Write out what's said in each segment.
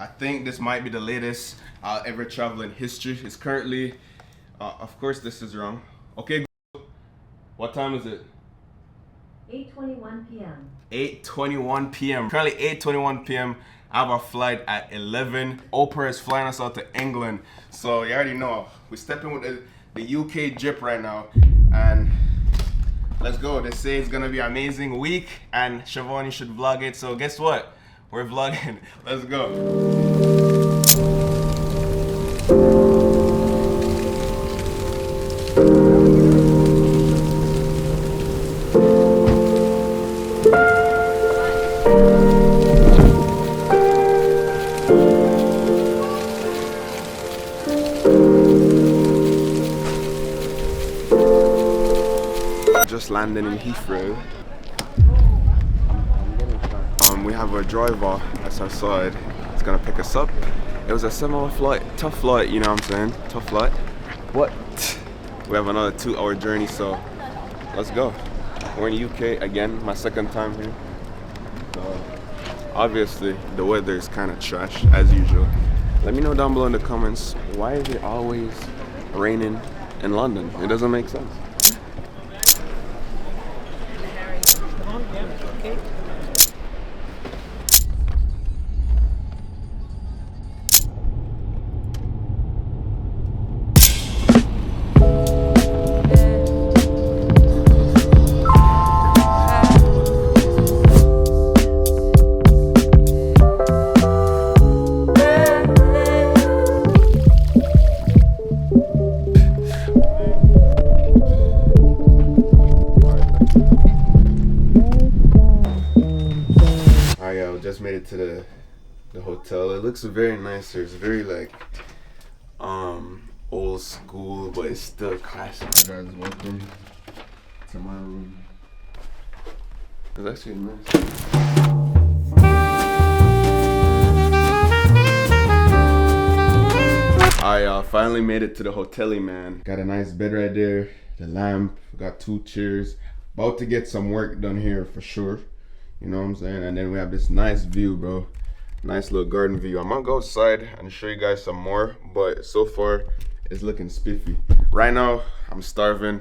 I think this might be the latest I'll ever travel in history. It's currently, of course this is wrong. Okay, what time is it? 8:21 p.m. 8:21 p.m. Currently 8:21 p.m. I have a flight at 11. Oprah is flying us out to England. So you already know, we're stepping with the UK drip right now. And let's go. They say it's gonna be an amazing week and Shevon, you should vlog it. So guess what? We're vlogging. Let's go. Just landing in Heathrow. We have a driver that's outside. It's gonna pick us up. It was a 7-hour flight, tough flight, you know what I'm saying? Tough flight. But we have another 2-hour journey, so let's go. We're in the UK again, my second time here. So obviously the weather is kind of trash as usual. Let me know down below in the comments, why is it always raining in London? It doesn't make sense. Okay. Just made it to the hotel. It looks very nice here. It's very like old school, but it's still classic. Guys, welcome to my room. It's actually nice. I finally made it to the hotel, man. Got a nice bed right there, the lamp, got 2 chairs. About to get some work done here for sure. You know what I'm saying? And then we have this nice view, bro. Nice little garden view. I'm gonna go outside and show you guys some more, but so far it's looking spiffy. Right now, I'm starving.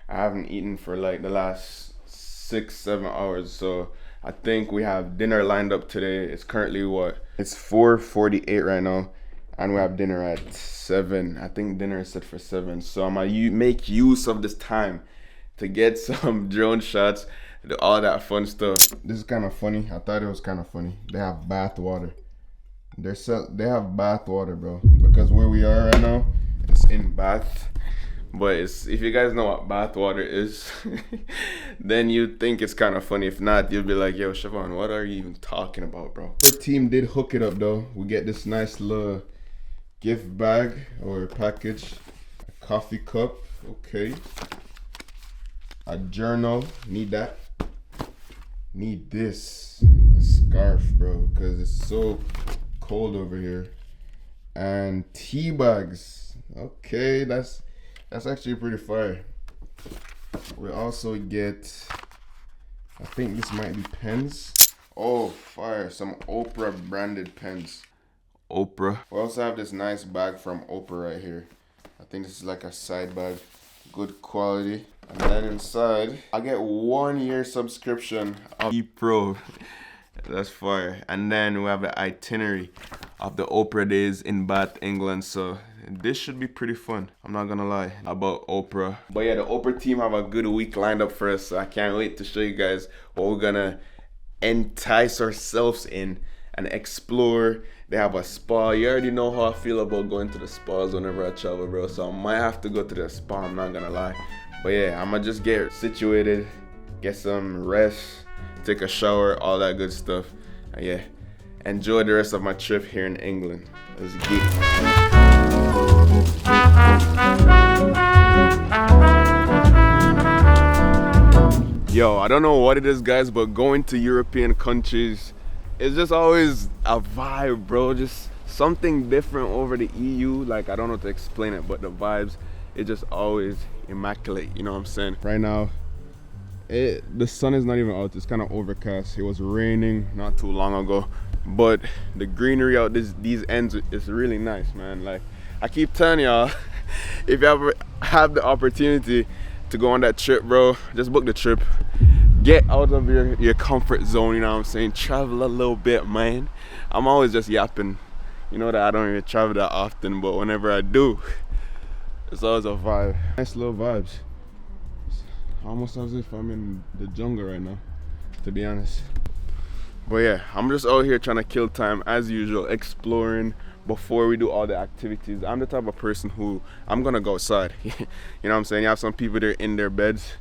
I haven't eaten for like the last 6-7 hours, so I think we have dinner lined up today. It's currently what? It's 4:48 right now, and we have dinner at 7. I think dinner is set for 7, so I'm gonna make use of this time to get some drone shots, all that fun stuff. This is kind of funny. I thought it was kind of funny. They have bath water. They have bath water, bro. Because where we are right now, it's in Bath. But if you guys know what bath water is, then you'd think it's kind of funny. If not, you'll be like, yo, Shevon, what are you even talking about, bro? Our team did hook it up though. We get this nice little gift bag or package. A coffee cup, okay. A journal, need that. Need this, a scarf, bro, because it's so cold over here. And tea bags, okay, that's actually pretty fire. We also get, I think this might be pens. Oh, fire, some Opra branded pens. Opra. We also have this nice bag from Opra right here. I think this is like a side bag, good quality. And then inside, I get 1-year subscription of ePro. That's fire. And then we have the itinerary of the Oprah days in Bath, England. So this should be pretty fun. I'm not gonna lie about Oprah. But yeah, the Oprah team have a good week lined up for us. So I can't wait to show you guys what we're gonna entice ourselves in and explore. They have a spa. You already know how I feel about going to the spas whenever I travel, bro. So I might have to go to the spa, I'm not gonna lie. But yeah, I'm gonna just get situated, get some rest, take a shower, all that good stuff. And yeah, enjoy the rest of my trip here in England. Let's get it. Yo, I don't know what it is, guys, but going to European countries, it's just always a vibe, bro. Just something different over the EU. Like, I don't know how to explain it, but the vibes, it's just always immaculate, you know what I'm saying? Right now, The sun is not even out. It's kind of overcast. It was raining not too long ago, but the greenery out these ends is really nice, man. Like I keep telling y'all, if you ever have the opportunity to go on that trip, bro, just book the trip. Get out of your comfort zone, you know what I'm saying? Travel a little bit, man. I'm always just yapping. You know that I don't even travel that often, but whenever I do, it's always a vibe. Nice little vibes. It's almost as if I'm in the jungle right now, to be honest. But yeah, I'm just out here trying to kill time as usual, exploring before we do all the activities. I'm the type of person who, I'm gonna go outside. You know what I'm saying? You have some people that are in their beds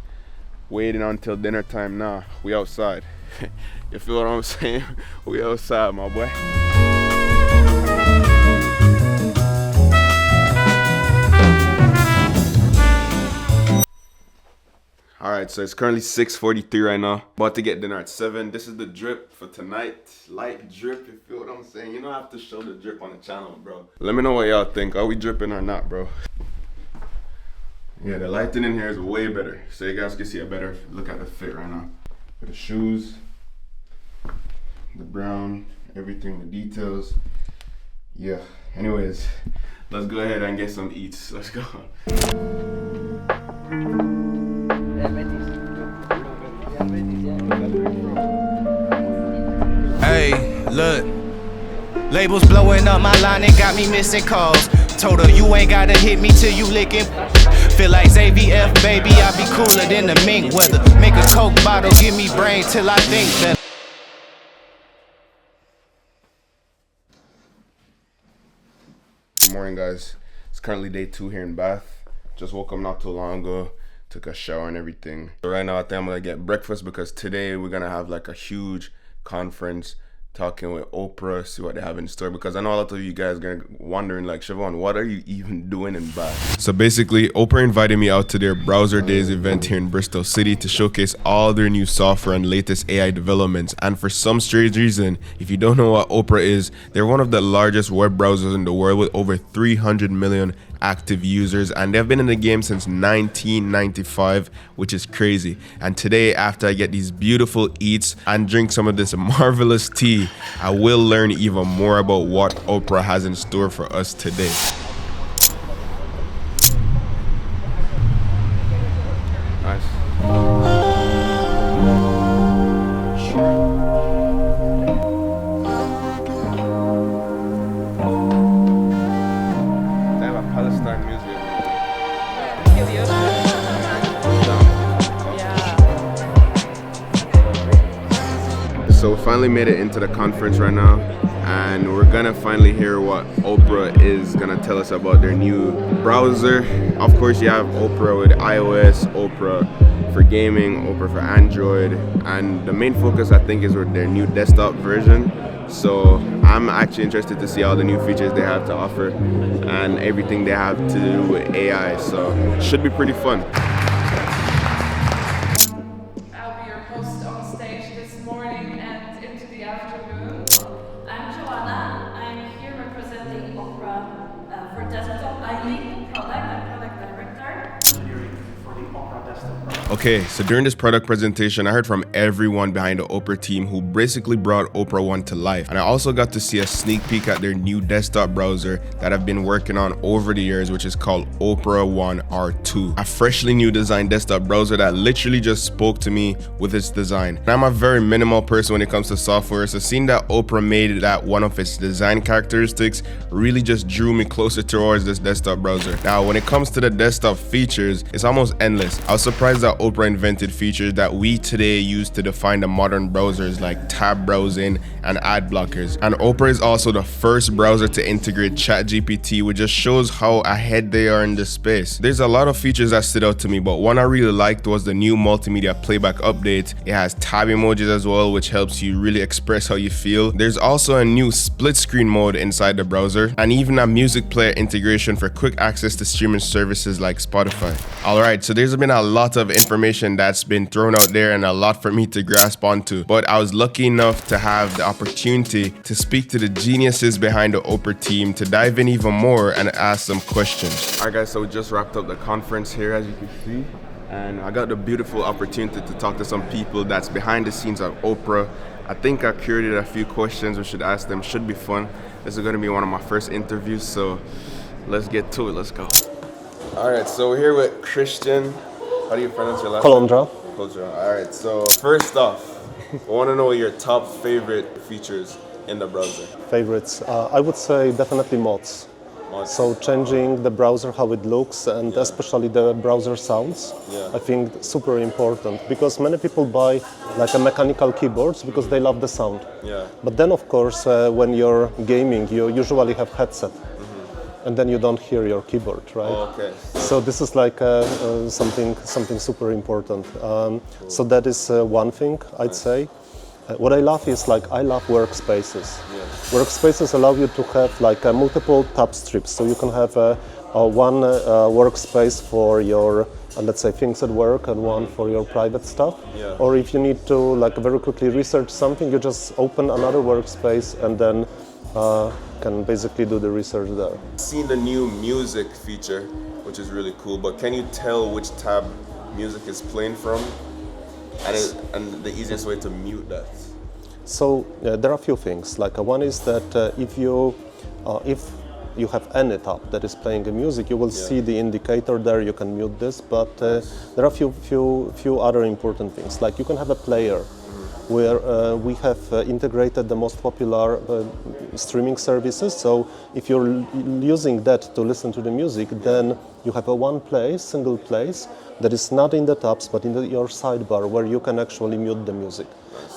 waiting until dinner time. Nah, we outside. You feel what I'm saying? We outside, my boy. Alright, so it's currently 6:43 right now. About to get dinner at 7. This is the drip for tonight. Light drip, you feel what I'm saying? You don't have to show the drip on the channel, bro. Let me know what y'all think. Are we dripping or not, bro? Yeah, the lighting in here is way better. So you guys can see a better look at the fit right now. With the shoes, the brown, everything, the details. Yeah, anyways, let's go ahead and get some eats. Let's go. Hey, look. Labels blowing up my line and got me missing calls. Told her you ain't gotta hit me till you licking. Feel like AVF, baby, I be cooler than the mink weather. Make a Coke bottle, give me brain till I think better. Good morning, guys. It's currently day 2 here in Bath. Just woke up not too long ago. Took a shower and everything. So right now I think I'm gonna get breakfast because today we're gonna have like a huge conference talking with Oprah, see what they have in store, because I know a lot of you guys are gonna wondering like, Shevon, what are you even doing in Bath? So basically, Oprah invited me out to their Browser Days event here in Bristol City to showcase all their new software and latest AI developments. And for some strange reason, if you don't know what Opera is, they're one of the largest web browsers in the world with over 300 million active users, and they've been in the game since 1995, which is crazy. And today, after I get these beautiful eats and drink some of this marvelous tea, I will learn even more about what Oprah has in store for us today. Nice. So we finally made it into the conference right now, and we're gonna finally hear what Oprah is gonna tell us about their new browser. Of course, you have Opera with iOS, Opera for gaming, Opera for Android, and the main focus I think is with their new desktop version. So I'm actually interested to see all the new features they have to offer and everything they have to do with AI. So it should be pretty fun. Okay, so during this product presentation, I heard from everyone behind the Oprah team who basically brought Opera One to life. And I also got to see a sneak peek at their new desktop browser that I've been working on over the years, which is called Opera One R2. A freshly new designed desktop browser that literally just spoke to me with its design. And I'm a very minimal person when it comes to software, so seeing that Oprah made that one of its design characteristics really just drew me closer towards this desktop browser. Now, when it comes to the desktop features, it's almost endless. I was surprised that Oprah invented features that we today use to define the modern browsers like tab browsing and ad blockers. And Opera is also the first browser to integrate ChatGPT, which just shows how ahead they are in this space. There's a lot of features that stood out to me, but one I really liked was the new multimedia playback update. It has tab emojis as well, which helps you really express how you feel. There's also a new split screen mode inside the browser, and even a music player integration for quick access to streaming services like Spotify. Alright, so there's been a lot of information that's been thrown out there and a lot for me to grasp onto, but I was lucky enough to have the opportunity to speak to the geniuses behind the Oprah team to dive in even more and ask some questions. Alright guys, so we just wrapped up the conference here, as you can see, and I got the beautiful opportunity to talk to some people that's behind the scenes at Oprah. I think I curated a few questions we should ask them. Should be fun. This is going to be one of my first interviews, so let's get to it. Let's go. All right, so we're here with Christian. How do you pronounce your last Colondra. name? Colondra. All right, so first off, I want to know your top favorite features in the browser. Favorites. I would say definitely mods. So changing the browser, how it looks, and especially the browser sounds, I think super important, because many people buy like a mechanical keyboards because they love the sound. But then of course when you're gaming you usually have headset, and then you don't hear your keyboard, right? So this is like something super important. So that is one thing I'd say. What I love is I love workspaces. Workspaces allow you to have multiple tab strips, so you can have one workspace for your let's say things at work and one for your private stuff. Or if you need to very quickly research something, you just open another workspace and then can basically do the research there. I've seen the new music feature, which is really cool, but can you tell which tab music is playing from? And the easiest way to mute that? So there are a few things. One is that if you have any tab that is playing the music, you will see the indicator there. You can mute this, but there are a few other important things. You can have a player where we have integrated the most popular streaming services. So if you're using that to listen to the music, then you have a single place that is not in the tabs but in your sidebar, where you can actually mute the music.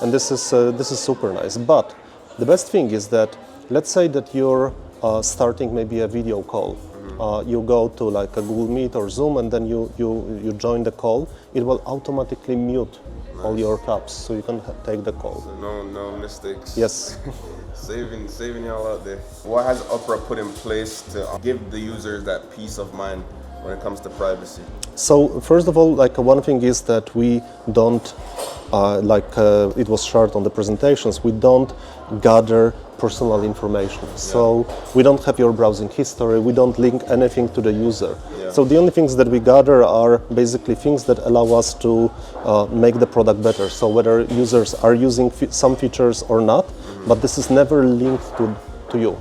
And this is super nice. But the best thing is that, let's say that you're starting maybe a video call. You go to a Google Meet or Zoom, and then you join the call. It will automatically mute all your tabs, so you can take the call. So no mistakes. Yes. saving y'all out there. What has Opera put in place to give the users that peace of mind when it comes to privacy? So first of all, one thing is that we don't, it was shared on the presentations, we don't gather personal information. So we don't have your browsing history, we don't link anything to the user. So the only things that we gather are basically things that allow us to make the product better. So whether users are using some features or not, but this is never linked to you.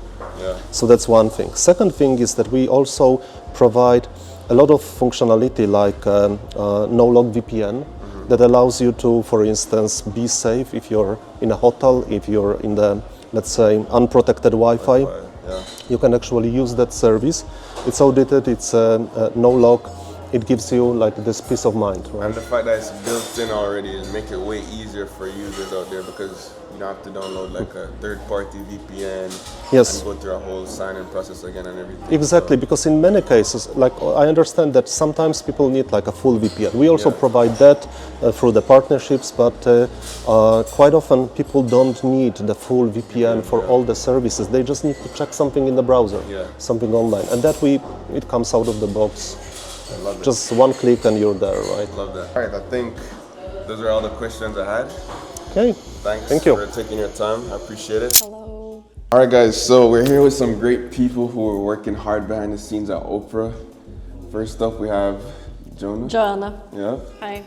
So that's one thing. Second thing is that we also provide a lot of functionality like no-log VPN that allows you to, for instance, be safe if you're in a hotel, if you're in the, let's say, unprotected Wi-Fi. You can actually use that service. It's audited, it's no-log. It gives you this peace of mind. Right? And the fact that it's built in already is make it way easier for users out there, because you don't have to download a third-party VPN and go through a whole sign-in process again and everything. Exactly, because in many cases, I understand that sometimes people need a full VPN. We also provide that through the partnerships, but quite often people don't need the full VPN for all the services. They just need to check something in the browser, something online, and that it comes out of the box. I love it. Just one click and you're there, right? Love that. All right, I think those are all the questions I had. Okay. Thank you for taking your time. I appreciate it. Hello. All right, guys. So we're here with some great people who are working hard behind the scenes at Oprah. First up, we have Joanna. Yep. Hi.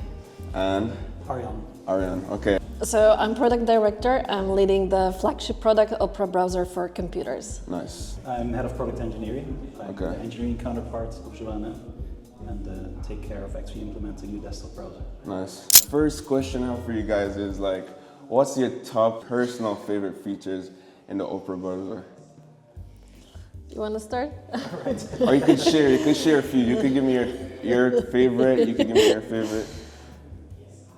And Ariane. Okay. So I'm product director. I'm leading the flagship product, Opera browser for computers. Nice. I'm head of product engineering. I'm the engineering counterpart of Joanna, and take care of actually implementing the desktop browser. Nice. First question I have for you guys is what's your top personal favorite features in the Opera browser? You want to start? Right. Or you could share a few. You could give me your favorite. You could give me your favorite.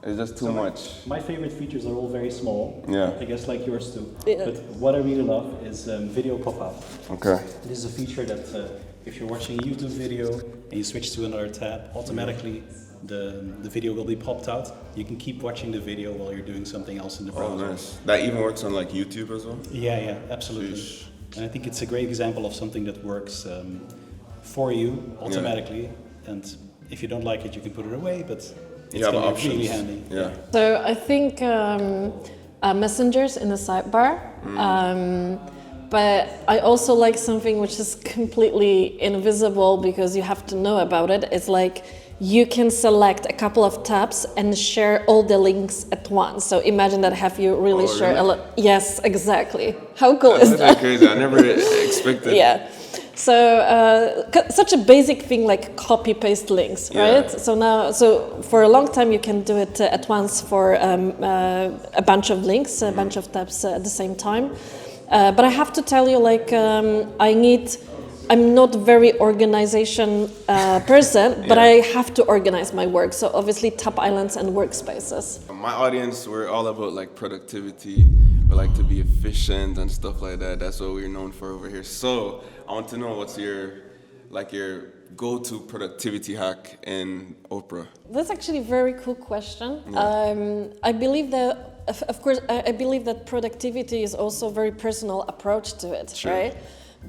It's just too much. My favorite features are all very small. I guess like yours too. Yeah. But what I really love is video pop-out. Okay. This is a feature that if you're watching a YouTube video and you switch to another tab, automatically the video will be popped out. You can keep watching the video while you're doing something else in the browser. Oh, nice. That even works on YouTube as well? Yeah, absolutely. Sheesh. And I think it's a great example of something that works for you automatically. And if you don't like it, you can put it away, but it's really handy. Yeah. So I think messengers in the sidebar. But I also like something which is completely invisible because you have to know about it. It's you can select a couple of tabs and share all the links at once. So imagine that have you really share a lot. Yes, exactly. How cool is that? That's crazy. I never expected. Yeah. So such a basic thing like copy paste links, right? So for a long time you can do it at once for a bunch of links, a bunch of tabs at the same time. But I have to tell you, like I'm not very organization person, but I have to organize my work. So obviously tab islands and workspaces. My audience, we're all about like productivity. We like to be efficient and stuff like that. That's what we're known for over here. So I want to know what's your go-to productivity hack in Opra? That's actually a very cool question. Yeah. I believe that, of course, I believe that productivity is also a very personal approach to it, sure. Right?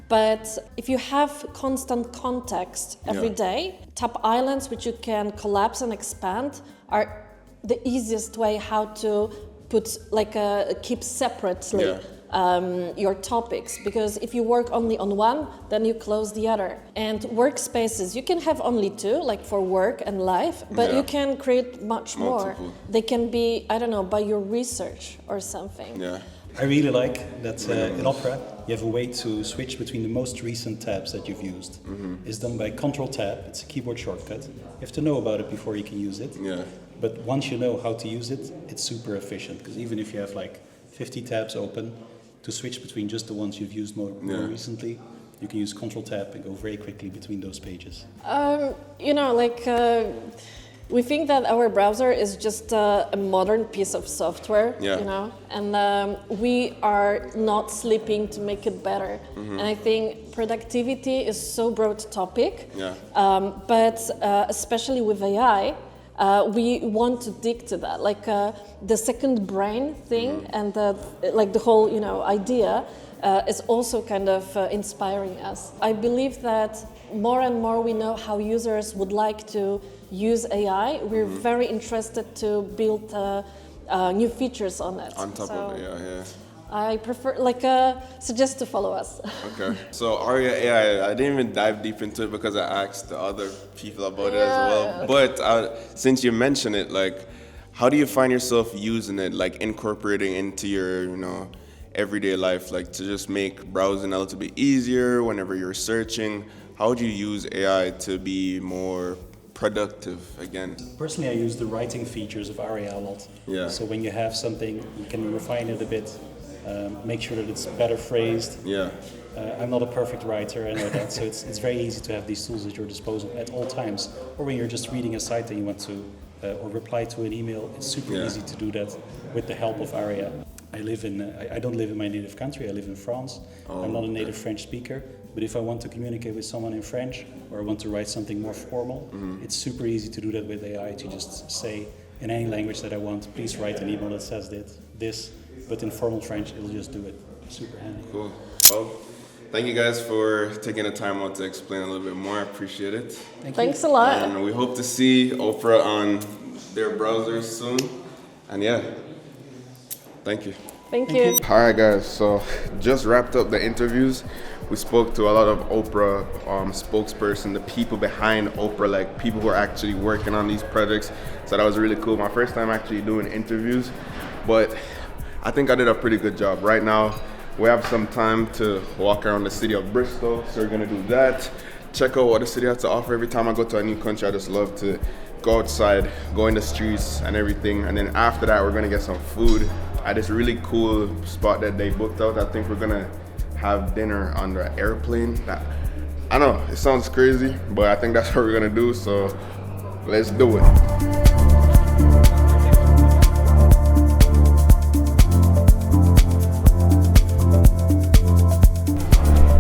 But if you have constant context every day, tab islands, which you can collapse and expand, are the easiest way how to put keep separately your topics, because if you work only on one, then you close the other. And workspaces, you can have only two, like for work and life, but you can create much more. They can be, I don't know, by your research or something. Yeah. I really like that in Opera you have a way to switch between the most recent tabs that you've used. It's done by Control-Tab. It's a keyboard shortcut. You have to know about it before you can use it. Yeah. But once you know how to use it, it's super efficient, because even if you have like 50 tabs open, to switch between just the ones you've used more recently, you can use Control-Tab and go very quickly between those pages. We think that our browser is just a modern piece of software, and we are not sleeping to make it better. And I think productivity is so broad topic, but especially with AI, we want to dig to that, the second brain thing, and the whole idea is also kind of inspiring us. I believe that more and more we know how users would like to use AI. We're very interested to build new features on it. On top of it, I prefer, suggest to follow us. Okay. So Aria AI, I didn't even dive deep into it because I asked the other people about it as well. But since you mentioned it, how do you find yourself using it, incorporating into your, everyday life, to just make browsing a little bit easier whenever you're searching? How would you use AI to be more productive again? Personally, I use the writing features of Aria a lot. Yeah. So when you have something, you can refine it a bit, make sure that it's better phrased. Yeah. I'm not a perfect writer, I know that, so it's very easy to have these tools at your disposal at all times. Or when you're just reading a site and you want to, or reply to an email, it's super easy to do that with the help of Aria. I don't live in my native country, I live in France. I'm not a native French speaker, but if I want to communicate with someone in French, or I want to write something more formal, it's super easy to do that with AI, to just say in any language that I want, please write an email that says this, but in formal French, it'll just do it. Super handy. Cool. Well, thank you guys for taking the time out to explain a little bit more. I appreciate it. Thanks a lot. And we hope to see Opra on their browsers soon. And thank you. Thank you. All right, guys. So just wrapped up the interviews. We spoke to a lot of Opra spokesperson, the people behind Opra, people who are actually working on these projects. So that was really cool. My first time actually doing interviews, but I think I did a pretty good job. Right now, we have some time to walk around the city of Bristol, so we're gonna do that. Check out what the city has to offer. Every time I go to a new country, I just love to go outside, go in the streets and everything. And then after that, we're gonna get some food at this really cool spot that they booked out. I think we're gonna have dinner on the airplane. I know, it sounds crazy, but I think that's what we're gonna do, so let's do it.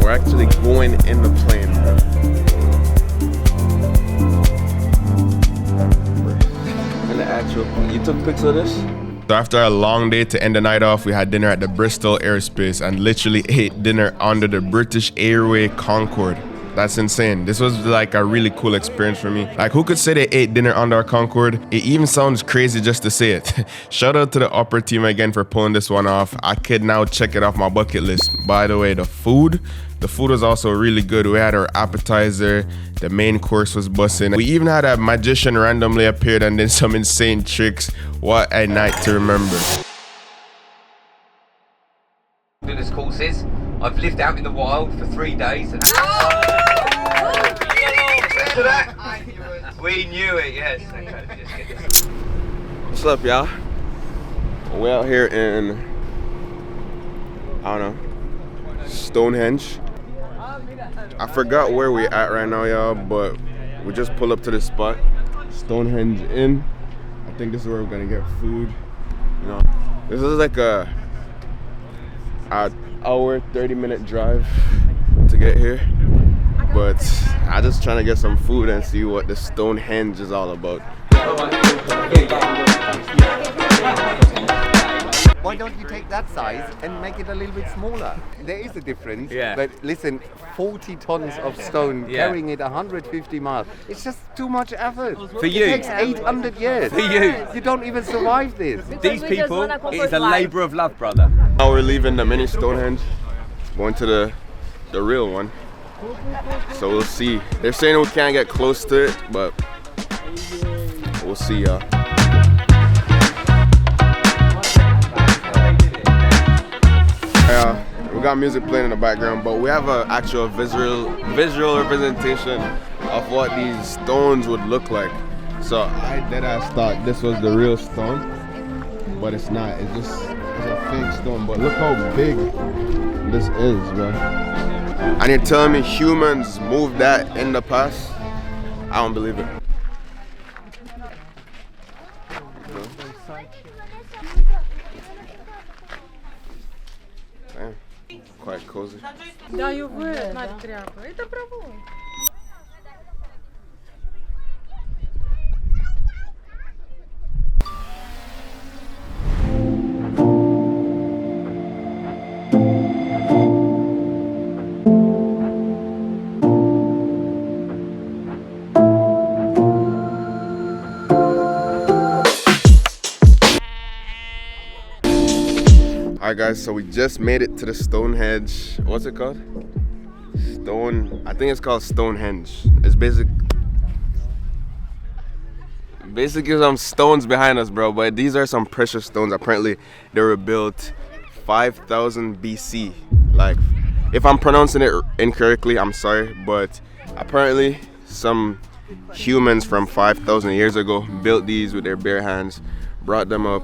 We're actually going in the plane. In the actual, you took pics of this? So after a long day to end the night off, we had dinner at the Bristol airspace and literally ate dinner under the British Airway Concord. That's insane. This was like a really cool experience for me. Like, who could say they ate dinner under our Concord? It even sounds crazy just to say it. Shout out to the Opra team again for pulling this one off. I could now check it off my bucket list. By the way, the food was also really good. We had our appetizer. The main course was bussin'. We even had a magician randomly appeared and did some insane tricks. What a night to remember. Wilderness courses. I've lived out in the wild for 3 days. And we knew it, yes. Okay, just get this. What's up, y'all? We're out here in, I don't know, Stonehenge. I forgot where we at right now, y'all, but we just pulled up to this spot, Stonehenge Inn. I think this is where we're gonna get food. You know, this is like a hour, 30-minute drive to get here. But I just trying to get some food and see what the Stonehenge is all about. Why don't you take that size and make it a little bit smaller? There is a difference, but listen, 40 tons of stone, carrying it 150 miles, it's just too much effort. For you. It takes 800 years. For you. You don't even survive this. These people, it is a labour of love, brother. Now we're leaving the mini Stonehenge, going to the real one. So we'll see. They're saying we can't get close to it, but we'll see, y'all. We got music playing in the background, but we have an actual visual representation of what these stones would look like. So I deadass thought this was the real stone, but it's not. It's a fake stone. But look how big this is, bro. And you're telling me humans moved that in the past? I don't believe it. Damn, quite cozy. Dai-o vârf, n-are treabă. E dă bravo. Alright guys, so we just made it to the Stonehenge. What's it called? I think it's called Stonehenge. It's basically some stones behind us, bro, but these are some precious stones. Apparently they were built 5000 BC. Like, if I'm pronouncing it incorrectly, I'm sorry, but apparently some humans from 5,000 years ago built these with their bare hands, brought them up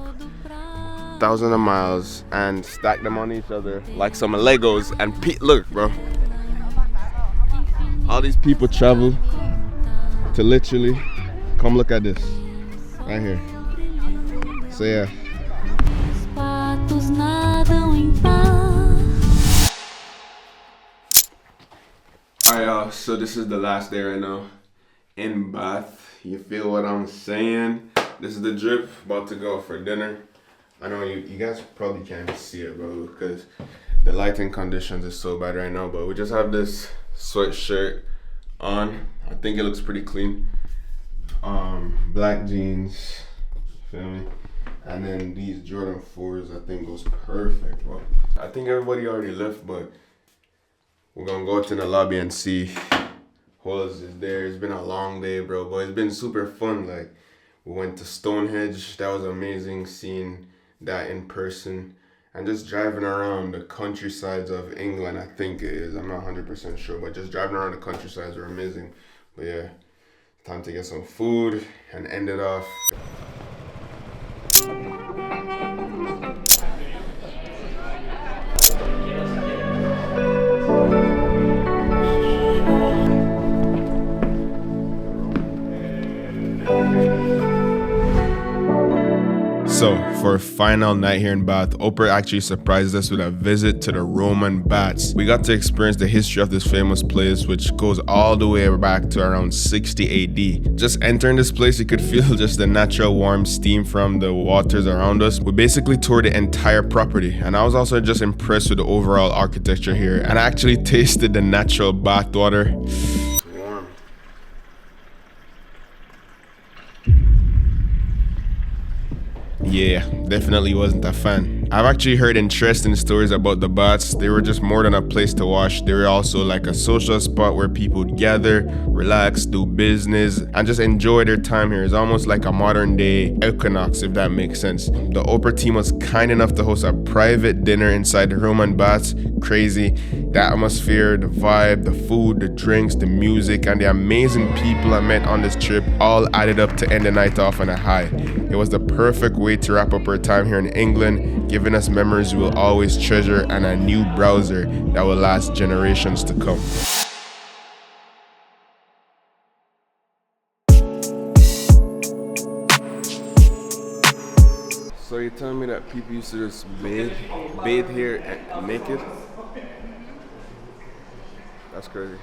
thousands of miles and stacked them on each other like some Legos. And look, bro, all these people travel to literally come look at this right here. So yeah. Alright, y'all, so this is the last day right now in Bath. You feel what I'm saying? This is the drip, about to go for dinner. I know you guys probably can't see it, bro, because the lighting conditions is so bad right now, but we just have this sweatshirt on. I think it looks pretty clean. Black jeans, feel me? And then these Jordan 4s, I think goes perfect, bro. I think everybody already left, but we're gonna go to the lobby and see who else is there. It's been a long day, bro, but it's been super fun. Like, we went to Stonehenge. That was amazing seeing that in person, and just driving around the countrysides of England. I think it is, I'm not 100% sure, but just driving around the countrysides were amazing. But yeah, time to get some food and end it off. So for a final night here in Bath, Oprah actually surprised us with a visit to the Roman baths. We got to experience the history of this famous place, which goes all the way back to around 60 AD. Just entering this place, you could feel just the natural warm steam from the waters around us. We basically toured the entire property, and I was also just impressed with the overall architecture here, and I actually tasted the natural bath water. Warm. Yeah, definitely wasn't a fan. I've actually heard interesting stories about the baths. They were just more than a place to wash. They were also like a social spot where people would gather, relax, do business, and just enjoy their time here. It's almost like a modern day Equinox, if that makes sense. The Opera team was kind enough to host a private dinner inside the Roman baths. Crazy. The atmosphere, the vibe, the food, the drinks, the music, and the amazing people I met on this trip all added up to end the night off on a high. It was the perfect way to wrap up our time here in England, giving us memories we will always treasure and a new browser that will last generations to come. So you're telling me that people used to just bathe here naked? That's crazy.